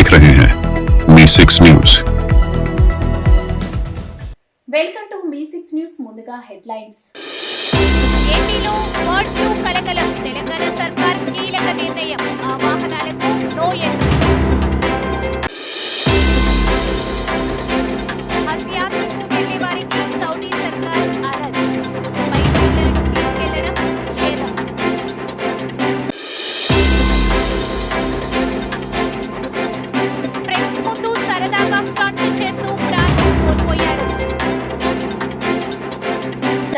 देख रहे हैं मी6 न्यूज। వెల్కమ్ టు మీ6 న్యూస్. ముందుగా హెడ్లైన్స్. ఏపీలో బర్డ్ ఫ్లూ కలకలం. తెలంగాణ సర్కార్ కీలక నిర్ణయం. ఆ వాహనాలకు నో ఎంట్రీ. హజ్యాత్రకు వెళ్లే వారికి సౌదీ సర్కార్ అరెస్ట్. పై పిల్లలను తీసుకెళ్లడం నిషేధం. ప్రెస్ ముందు సరదాగా స్టంట్లు చేస్తూ ప్రాణం కోల్పోయాడు.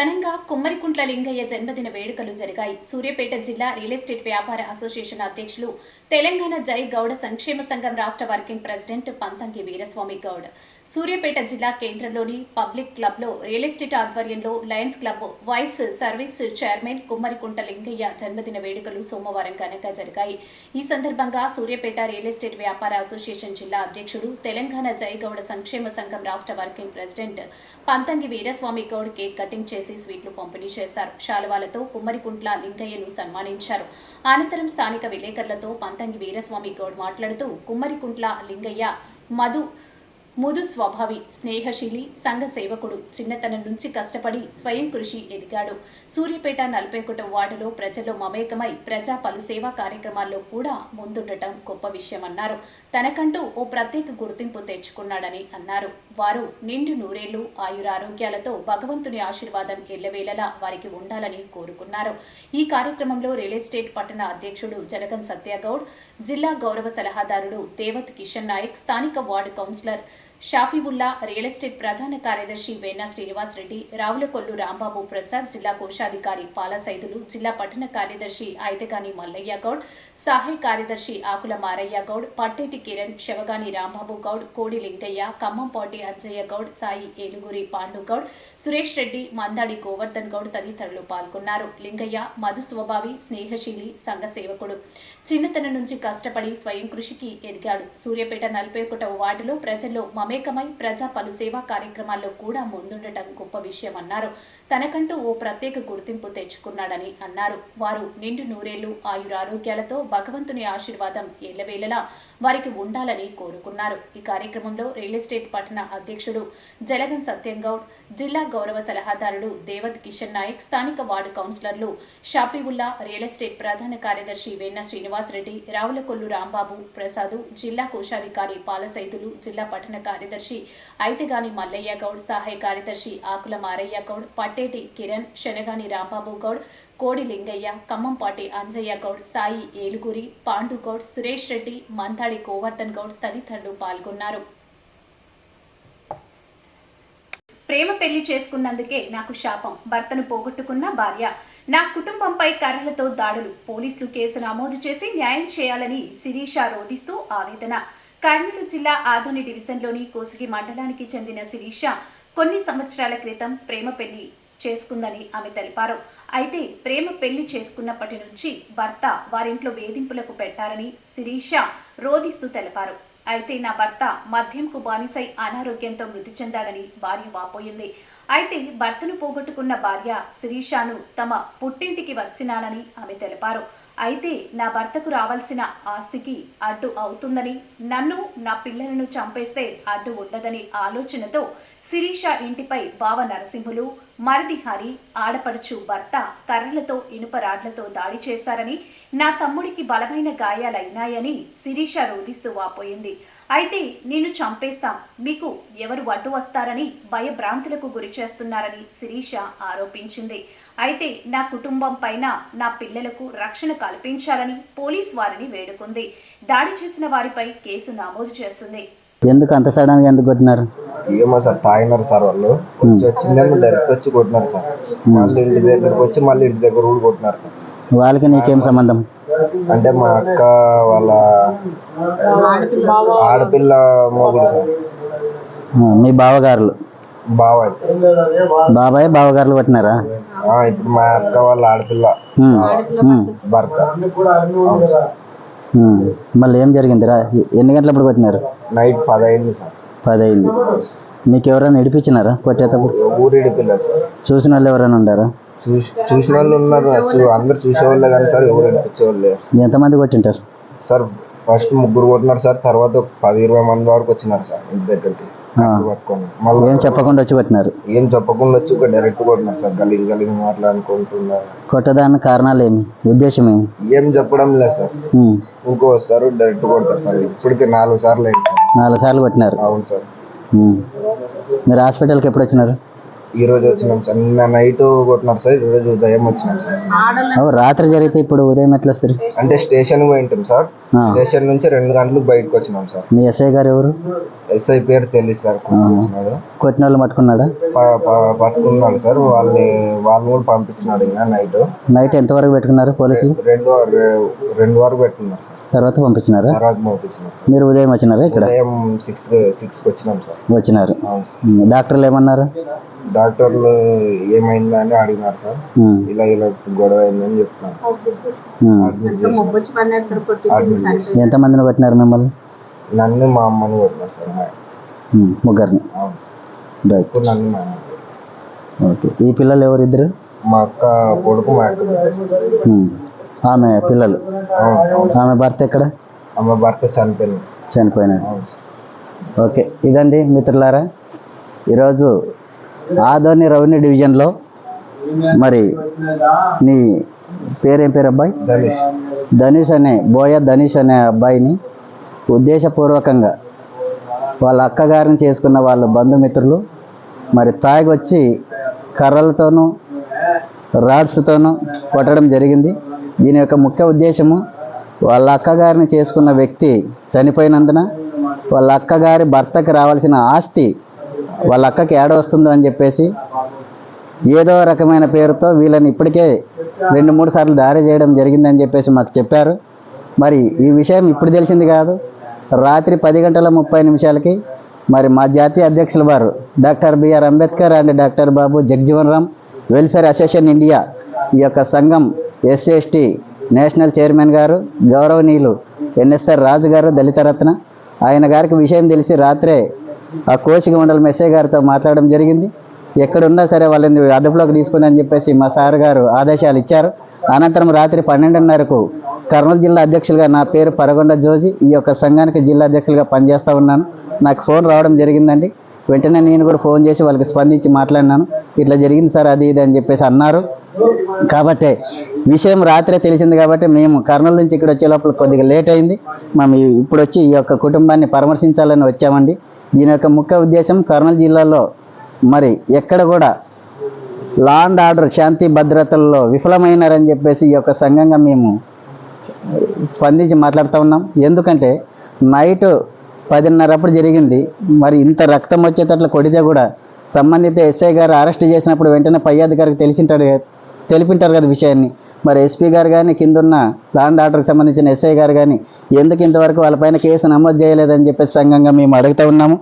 ఘనంగా కుమ్మరికుంట్ల లింగయ్య జన్మదిన వేడుకలు జరిగాయి. సూర్యాపేట జిల్లా రియల్ ఎస్టేట్ వ్యాపార అసోసియేషన్ అధ్యక్షులు, తెలంగాణ జై గౌడ సంక్షేమ సంఘం రాష్ట్ర వర్కింగ్ ప్రెసిడెంట్ పంతంగి వీరస్వామి గౌడ్ సూర్యాపేట జిల్లా కేంద్రంలోని పబ్లిక్ క్లబ్లో రియల్ ఎస్టేట్ ఆధ్వర్యంలో Lions club vice service chairman Kummarikuntla Lingaiah జన్మదిన వేడుకలు సోమవారం ఘనంగా జరిగాయి. ఈ సందర్భంగా సూర్యాపేట రియల్ ఎస్టేట్ వ్యాపార అసోసియేషన్ జిల్లా అధ్యక్షుడు, తెలంగాణ జై గౌడ సంక్షేమ సంఘం రాష్ట్ర working president Pantangi Veeraswamy Goud cake cutting చేసి స్వీట్లు పంపిణీ చేశారు. శాలువాలతో కుమ్మరికుంట్ల లింగయ్యను సన్మానించారు. అనంతరం స్థానిక విలేకరులతో పంతంగి వీరస్వామి గౌడ్ మాట్లాడుతూ, కుమ్మరికుంట్ల లింగయ్య ముదు స్వభావి, స్నేహశీలి, సంఘ సేవకుడు. చిన్నతనం నుంచి కష్టపడి స్వయం కృషి ఎదిగాడు. సూర్యాపేట 41వ వార్డులో ప్రజల్లో మమేకమై ప్రజా పలు సేవా కార్యక్రమాల్లో కూడా ముందుండటం గొప్ప విషయమన్నారు. తనకంటూ ఓ ప్రత్యేక గుర్తింపు తెచ్చుకున్నాడని అన్నారు. వారు నిండు నూరేళ్లు ఆయురారోగ్యాలతో భగవంతుని ఆశీర్వాదం ఎల్లవేళలా వారికి ఉండాలని కోరుకున్నారు. ఈ కార్యక్రమంలో రియల్ ఎస్టేట్ పట్టణ అధ్యక్షుడు జలగన్ సత్యగౌడ్, జిల్లా గౌరవ సలహాదారుడు దేవత్ కిషన్ నాయక్, స్థానిక వార్డు కౌన్సిలర్ షాఫీవుల్లా, రియల్ ఎస్టేట్ ప్రధాన కార్యదర్శి వెన్నా శ్రీనివాస్ రెడ్డి, రావులకొల్లు రాంబాబు ప్రసాద్, జిల్లా కోశాధికారి పాలసైదులు, జిల్లా పట్టణ కార్యదర్శి ఐతగాని మల్లయ్య గౌడ్, సహాయ కార్యదర్శి ఆకుల మారయ్య గౌడ్, పట్టేటి కిరణ్, శివగాని రాంబాబు గౌడ్, కోడి లింగయ్య, ఖమ్మంపాటి అజ్జయ్య గౌడ్, సాయి ఏలుగురి పాండు గౌడ్, సురేష్ రెడ్డి, మందాడి గోవర్ధన్ గౌడ్ తదితరులు పాల్గొన్నారు. లింగయ్య మధు స్వభావి, స్నేహశీలి, సంఘ సేవకుడు. చిన్నతనం నుంచి కష్టపడి స్వయం కృషికి ఎదిగాడు. సూర్యాపేట 41వ వార్డులో ప్రజల్లో మమేకమై ప్రజా పలు సేవా కార్యక్రమాల్లో కూడా ముందుండటం గొప్ప విషయమన్నారు. తనకంటూ ఓ ప్రత్యేక గుర్తింపు తెచ్చుకున్నాడని అన్నారు. వారు నిండు నూరేళ్లు ఆయురారోగ్యాలతో భగవంతుని ఆశీర్వాదం ఎల్లవేళలా వారికి ఉండాలని కోరుకున్నారు. ఈ కార్యక్రమంలో రియల్ ఎస్టేట్ పట్టణ అధ్యక్షుడు జలగన్ సత్యంగౌడ్, జిల్లా గౌరవ సలహాదారుడు దేవత్ కిషన్ నాయక్, స్థానిక వార్డు కౌన్సిలర్లు షాఫీవుల్లా, రియల్ ఎస్టేట్ ప్రధాన కార్యదర్శి వెన్న శ్రీనివాస్ రెడ్డి, రావులకొల్లు రాంబాబు ప్రసాద్, జిల్లా కోశాధికారి పాలసైదులు, జిల్లా పట్టణ కార్యదర్శి ఐతగాని మల్లయ్య గౌడ్, సహాయ కార్యదర్శి ఆకుల మారయ్య గౌడ్, పట్టేటి కిరణ్, శనగాని రాంబాబు గౌడ్, కోడి లింగయ్య, ఖమ్మంపాటి అంజయ్య గౌడ్, సాయి ఏలుగురి, పాండు గౌడ్, సురేష్ రెడ్డి, మంతాడి గోవర్ధన్ గౌడ్ తదితరులు పాల్గొన్నారు. ప్రేమ పెళ్లి చేసుకున్నందుకే నాకు శాపం. భర్తను పోగొట్టుకున్న భార్య. నా కుటుంబంపై కర్రలతో దాడులు. పోలీసులు కేసు నమోదు చేసి న్యాయం చేయాలని శిరీష రోధిస్తూ ఆవేదన. కర్నూలు జిల్లా ఆదోని డివిజన్లోని కోసిగి మండలానికి చెందిన శిరీష కొన్ని సంవత్సరాల క్రితం ప్రేమ పెళ్లి చేసుకుందని ఆమె తెలిపారు. అయితే ప్రేమ పెళ్లి చేసుకున్నప్పటి నుంచి భర్త వారింట్లో వేధింపులకు పెట్టారని శిరీష రోధిస్తూ తెలిపారు. అయితే నా భర్త మద్యంకు బానిసై అనారోగ్యంతో మృతి చెందాడని భార్య వాపోయింది. అయితే భర్తను పోగొట్టుకున్న భార్య శిరీషను తమ పుట్టింటికి వచ్చినానని ఆమె తెలిపారు. అయితే నా భర్తకు రావాల్సిన ఆస్తికి అడ్డు అవుతుందని, నన్ను నా పిల్లలను చంపేస్తే అడ్డు ఉండదని ఆలోచనతో శిరీష ఇంటిపై బావ నరసింహులు, మరిది హరి, ఆడపడుచు భర్త కర్రలతో ఇనుప రాడ్లతో దాడి చేశారని, నా తమ్ముడికి బలమైన గాయాలైనాయని శిరీష రోధిస్తూ వాపోయింది. అయితే నేను చంపేస్తాం, మీకు ఎవరు అడ్డు వస్తారని భయభ్రాంతులకు గురి చేస్తున్నారని శిరీష ఆరోపించింది. అయితే నా కుటుంబం పైన, నా పిల్లలకు రక్షణ కల్పించాలని పోలీస్ వారిని వేడుకుంది. దాడి చేసిన వారిపై కేసు నమోదు చేస్తుంది. ఎందుకు అంత సడన్ గా ఎందుకు కొట్టినారు? ఏమో సార్, తాగినారు సార్. వాళ్ళు వచ్చిందేమో డైరెక్ట్ వచ్చి కొట్టినారు సార్. మళ్ళీ ఇంటి దగ్గరకు వచ్చి మళ్ళీ ఇంటి దగ్గర కూడా కొట్టినారు సార్. వాళ్ళకి నీకేం సంబంధం? అంటే మా అక్క వాళ్ళ ఆడపిల్ల మొగుడు సార్. మీ బావగారులు? బాబాయ్ బావగారులు కొట్టినారా? ఇప్పుడు మా అక్క వాళ్ళ ఆడపిల్ల భర్త. మళ్ళీ ఏం జరిగిందిరా? ఎన్ని గంటలప్పుడు కొట్టినారు? నైట్ 10 అయింది సార్. 10 అయింది. మీకు ఎవరైనా నడిపించినారా కొట్టేటప్పుడు? ఊరు నడిపిల్లేదు సార్. చూసిన వాళ్ళు ఎవరైనా ఉండారా? చూసిన వాళ్ళు ఉన్నారు, అందరు చూసేవాళ్ళే కానీ సార్ ఎవరు నడిపించేవాళ్ళే. ఎంతమంది కొట్టింటారు సార్? ఫస్ట్ ముగ్గురు కొట్టినారు సార్, తర్వాత ఒక 10-20 మంది వరకు వచ్చినారు సార్ ఇంటి దగ్గరికి పట్టుకొని. ఏం చెప్పకుండా వచ్చి కొట్టినారు? ఏం చెప్పకుండా వచ్చి డైరెక్ట్ కొట్టినారు సార్, గలీజ్ మాట్లాడుకుంటున్నారు. కొట్టడానికి కారణాలు ఏమి, ఉద్దేశం ఏమి? ఏం చెప్పడం లేదు సార్, ఇంకో వస్తారు డైరెక్ట్ కొడతారు సార్. ఇప్పటికే 4 సార్లు అయింది సార్. 4 సార్లు కొట్టినారు? అవును సార్. మీరు హాస్పిటల్కి ఎప్పుడు వచ్చినారు? ఈ రోజు వచ్చినాం సార్. నిన్న నైట్ కొట్టినారు సార్, ఈ రోజు ఉదయం వచ్చినాం సార్. రాత్రి జరిగితే ఇప్పుడు ఉదయం ఎట్లా వస్తారు? అంటే స్టేషన్ పోయింటాం సార్, స్టేషన్ నుంచి 2 గంటలకు బయటకు వచ్చినాం సార్. మీ ఎస్ఐ గారు ఎవరు? ఎస్ఐ పేరు తెలియదు సార్. కొట్టిన వాళ్ళు పట్టుకున్నాడా? పట్టుకున్నాడు సార్, వాళ్ళు కూడా పంపించినాడు. ఇంకా నైట్ ఎంతవరకు పెట్టుకున్నారు పోలీసులు? 2 వరకు పెట్టుకున్నారు సార్. తర్వాత పంపించినారా? మీరు ఉదయం వచ్చినారా? ఇక్కడ 6కి వచ్చినాం సార్. వచ్చినారు. డాక్టర్లు ఏమన్నారు? డాక్టర్లు ఏమైందని అడిగినారు సార్. ఇలా గొడవ అయిందని చెప్తున్నారు. ఎంతమందిని కొట్టినారు మిమ్మల్ని? నన్ను మా అమ్మని కొట్టినారు సార్. ముగ్గురిని. నన్ను మా ఓకే. ఈ పిల్లలు ఎవరు? ఇద్దరు? మా అక్క కొడుకు, మా అక్క. ఆమె పిల్లలు? ఆమె భర్త ఎక్కడ? ఆమె భర్త చనిపోయినాడు. ఓకే. ఇదండి మిత్రులారా, ఈరోజు ఆదోని రెవెన్యూ డివిజన్లో మరి నీ పేరేం పేరు అబ్బాయి? ధనుష్ అనే ధనుష్ అనే అబ్బాయిని ఉద్దేశపూర్వకంగా వాళ్ళ అక్కగారిని చేసుకున్న వాళ్ళ బంధుమిత్రులు మరి తాగి వచ్చి కర్రలతోనూ రాడ్స్తోనూ కొట్టడం జరిగింది. దీని యొక్క ముఖ్య ఉద్దేశము, వాళ్ళ అక్కగారిని చేసుకున్న వ్యక్తి చనిపోయినందున వాళ్ళ అక్కగారి భర్తకి రావాల్సిన ఆస్తి వాళ్ళ అక్కకి ఏడ వస్తుందో అని చెప్పేసి ఏదో రకమైన పేరుతో వీళ్ళని ఇప్పటికే 2-3 సార్లు దారి చేయడం జరిగిందని చెప్పేసి మాకు చెప్పారు. మరి ఈ విషయం ఇప్పుడు తెలిసింది కాదు, రాత్రి 10:30 మరి మా జాతీయ అధ్యక్షుల వారు doctor B R Ambedkar and doctor Babu Jagjivan Ram welfare association India ఈ యొక్క సంఘం SC/ST నేషనల్ చైర్మన్ గారు గౌరవనీయులు NSR రాజు గారు దళితరత్న, ఆయన గారికి విషయం తెలిసి రాత్రే ఆ కోసిక మండలం ఎస్ఐ గారితో మాట్లాడడం జరిగింది. ఎక్కడున్నా సరే వాళ్ళని అదుపులోకి తీసుకుని అని చెప్పేసి మా సార్ గారు ఆదేశాలు ఇచ్చారు. అనంతరం రాత్రి 12:30కు కర్నూలు జిల్లా అధ్యక్షులుగా నా పేరు పరగొండ జోజి, ఈ యొక్క సంఘానికి జిల్లా అధ్యక్షులుగా పనిచేస్తూ ఉన్నాను. నాకు ఫోన్ రావడం జరిగిందండి. వెంటనే నేను కూడా ఫోన్ చేసి వాళ్ళకి స్పందించి మాట్లాడినాను. ఇట్లా జరిగింది సార్, అది ఇది అని చెప్పేసి అన్నారు. కాబట్టి విషయం రాత్రే తెలిసింది కాబట్టి మేము కర్నూలు నుంచి ఇక్కడ వచ్చే లోపల కొద్దిగా లేట్ అయింది. మేము ఇప్పుడు వచ్చి ఈ యొక్క కుటుంబాన్ని పరామర్శించాలని వచ్చామండి. దీని యొక్క ముఖ్య ఉద్దేశం, కర్నూలు జిల్లాలో మరి ఎక్కడ కూడా లా అండ్ ఆర్డర్ శాంతి భద్రతల్లో విఫలమైనారని చెప్పేసి ఈ యొక్క సంఘంగా మేము స్పందించి మాట్లాడుతూ ఉన్నాం. ఎందుకంటే నైట్ 10:30 అప్పుడు జరిగింది. మరి ఇంత రక్తం వచ్చేటట్లు కొడితే కూడా సంబంధిత ఎస్ఐ గారు అరెస్ట్ చేసినప్పుడు వెంటనే పై అధికారికి తెలిపింటారు కదా విషయాన్ని. మరి ఎస్పీ గారు కానీ కిందున్న లా అండ్ ఆర్డర్కి సంబంధించిన ఎస్ఐ గారు కానీ ఎందుకు ఇంతవరకు వాళ్ళపైన కేసు నమోదు చేయలేదని చెప్పేసి సంఘంగా మేము అడుగుతూ ఉన్నాము.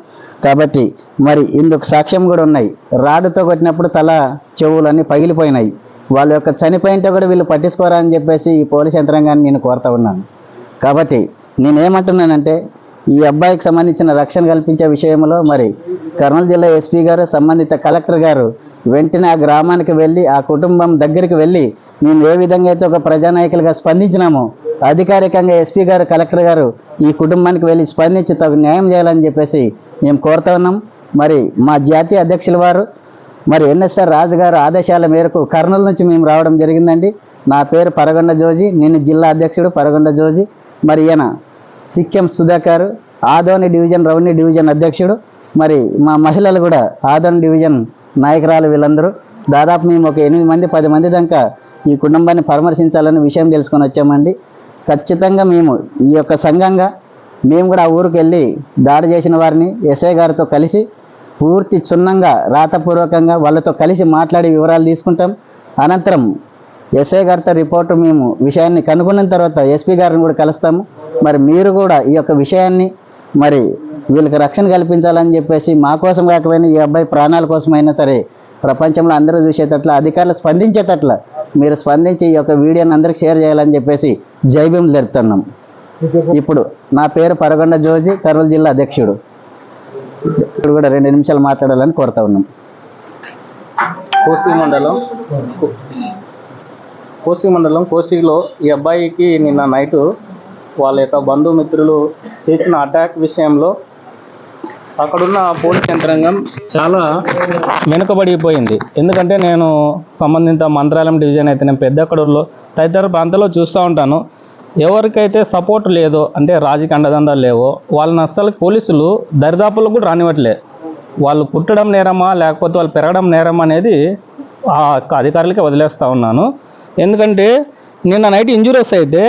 కాబట్టి మరి ఇందుకు సాక్ష్యం కూడా ఉన్నాయి. రాడుతో కొట్టినప్పుడు తల చెవులన్నీ పగిలిపోయినాయి. వాళ్ళ యొక్క చనిపోయింటే కూడా వీళ్ళు పట్టించుకోరా అని చెప్పేసి ఈ పోలీస్ యంత్రాంగాన్ని నేను కోరుతూ ఉన్నాను. కాబట్టి నేనేమంటున్నానంటే, ఈ అబ్బాయికి సంబంధించిన రక్షణ కల్పించే విషయంలో మరి కర్నూలు జిల్లా ఎస్పీ గారు, సంబంధిత కలెక్టర్ గారు వెంటనే ఆ గ్రామానికి వెళ్ళి ఆ కుటుంబం దగ్గరికి వెళ్ళి మేము ఏ విధంగా అయితే ఒక ప్రజానాయకులుగా స్పందించినామో అధికారికంగా ఎస్పీ గారు, కలెక్టర్ గారు ఈ కుటుంబానికి వెళ్ళి స్పందించి తగు న్యాయం చేయాలని చెప్పేసి మేము కోరుతా ఉన్నాం. మరి మా జాతీయ అధ్యక్షుల వారు మరి NSR రాజు గారు ఆదేశాల మేరకు కర్నూలు నుంచి మేము రావడం జరిగిందండి. నా పేరు పరగొండ జోజి, నేను జిల్లా అధ్యక్షుడు పరగొండ జోజి. మరి ఈయన Sikkem Sudhakar, Adoni division revenue division అధ్యక్షుడు. మరి మా మహిళలు కూడా ఆదోని డివిజన్ నాయకురాలు. వీళ్ళందరూ దాదాపు మేము ఒక 8-10 మంది దాకా ఈ కుటుంబాన్ని పరామర్శించాలని విషయం తెలుసుకొని వచ్చామండి. ఖచ్చితంగా మేము ఈ యొక్క సంఘంగా మేము కూడా ఆ ఊరికి వెళ్ళి దాడి చేసిన వారిని ఎస్ఐ గారితో కలిసి పూర్తి క్షుణ్ణంగా రాతపూర్వకంగా వాళ్ళతో కలిసి మాట్లాడి వివరాలు తీసుకుంటాం. అనంతరం ఎస్ఐ గారితో రిపోర్టు మేము విషయాన్ని కనుగొన్న తర్వాత ఎస్పీ గారిని కూడా కలుస్తాము. మరి మీరు కూడా ఈ యొక్క విషయాన్ని మరి వీళ్ళకి రక్షణ కల్పించాలని చెప్పేసి మా కోసం కాకపోయినా ఈ అబ్బాయి ప్రాణాల కోసమైనా సరే ప్రపంచంలో అందరూ చూసేటట్ల, అధికారులు స్పందించేటట్ల మీరు స్పందించి ఈ యొక్క వీడియోని అందరికి షేర్ చేయాలని చెప్పేసి జై భీమ్ జరుపుతున్నాం. ఇప్పుడు నా పేరు పరగొండ జోజి, కర్నూలు జిల్లా అధ్యక్షుడు. ఇప్పుడు కూడా 2 నిమిషాలు మాట్లాడాలని కోరుతా ఉన్నాం. కోసి మండలం కోసిలో ఈ అబ్బాయికి నిన్న నైటు వాళ్ళ యొక్క బంధుమిత్రులు చేసిన అటాక్ విషయంలో అక్కడున్న పోలీస్ యంత్రాంగం చాలా వెనుకబడిపోయింది. ఎందుకంటే నేను సంబంధిత మంత్రాలయం డివిజన్ అయితే నేను పెద్దకడూరులో తదితర ప్రాంతాల్లో చూస్తూ ఉంటాను. ఎవరికైతే సపోర్ట్ లేదో అంటే రాజకీయ అండదండాలు లేవో వాళ్ళని అస్సలు పోలీసులు దరిదాపులకు కూడా రానివ్వట్లే. వాళ్ళు పుట్టడం నేరమా లేకపోతే వాళ్ళు పెరగడం నేరమా అనేది ఆ అధికారులకే వదిలేస్తూ ఉన్నాను. ఎందుకంటే నిన్న నైట్ ఇంజూరీస్ అయితే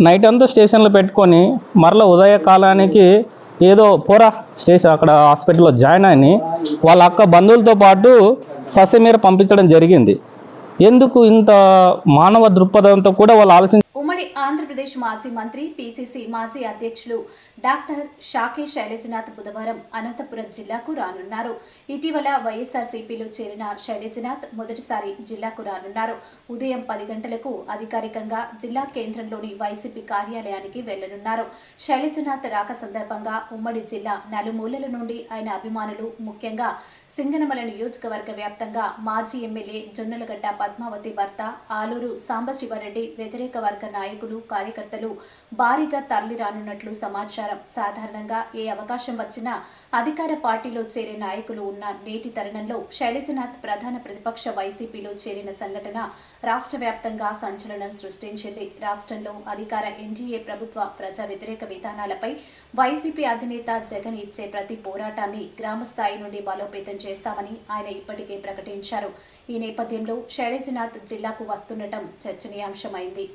నైట్ అంతా స్టేషన్లో పెట్టుకొని మరలా ఉదయ కాలానికి ఏదో పోరా స్టేషన్ అక్కడ హాస్పిటల్లో జాయిన్ అని వాళ్ళ అక్క బంధువులతో పాటు ససమీర పంపించడం జరిగింది. ఎందుకు ఇంత మానవ దృక్పథంతో కూడా వాళ్ళు ఆలోచించారు. ఉమ్మడి ఆంధ్రప్రదేశ్ మాజీ మంత్రి పిసిసి మాజీ అధ్యక్షులు డాక్టర్ షాకే శైలజనాథ్ బుధవారం అనంతపురం జిల్లాకు రానున్నారు. ఇటీవల వైఎస్ఆర్సీపీలో చేరిన శైలజనాథ్ మొదటిసారి జిల్లాకు రానున్నారు. ఉదయం 10 గంటలకు అధికారికంగా జిల్లా కేంద్రంలోని వైసీపీ కార్యాలయానికి వెళ్లనున్నారు. శైలజనాథ్ రాక సందర్భంగా ఉమ్మడి జిల్లా నలుమూలల నుండి ఆయన అభిమానులు, ముఖ్యంగా సింగనమల నియోజకవర్గ వ్యాప్తంగా మాజీ ఎమ్మెల్యే జొన్నలగడ్డ పద్మావతి భర్త ఆలూరు సాంబశివరెడ్డి వ్యతిరేక వర్గ నాయకులు, కార్యకర్తలు భారీగా తరలి రానున్నట్లు సమాచారం. సాధారణంగా ఏ అవకాశం వచ్చినా అధికార పార్టీలో చేరే నాయకులు ఉన్న నేటి తరుణంలో శైలజనాథ్ ప్రధాన ప్రతిపక్ష వైసీపీలో చేరిన సంఘటన రాష్ట్ర వ్యాప్తంగా సంచలనం సృష్టించింది. రాష్ట్రంలో అధికార ఎన్డీఏ ప్రభుత్వ ప్రజా వ్యతిరేక విధానాలపై వైసీపీ అధినేత జగన్ ఇచ్చే ప్రతి పోరాటాన్ని గ్రామ స్థాయి నుండి బలోపేతం చేస్తామని ఆయన ఇప్పటికే ప్రకటించారు. ఈ నేపథ్యంలో శైలజనాథ్ జిల్లాకు వస్తుండటం చర్చనీయాంశమైంది.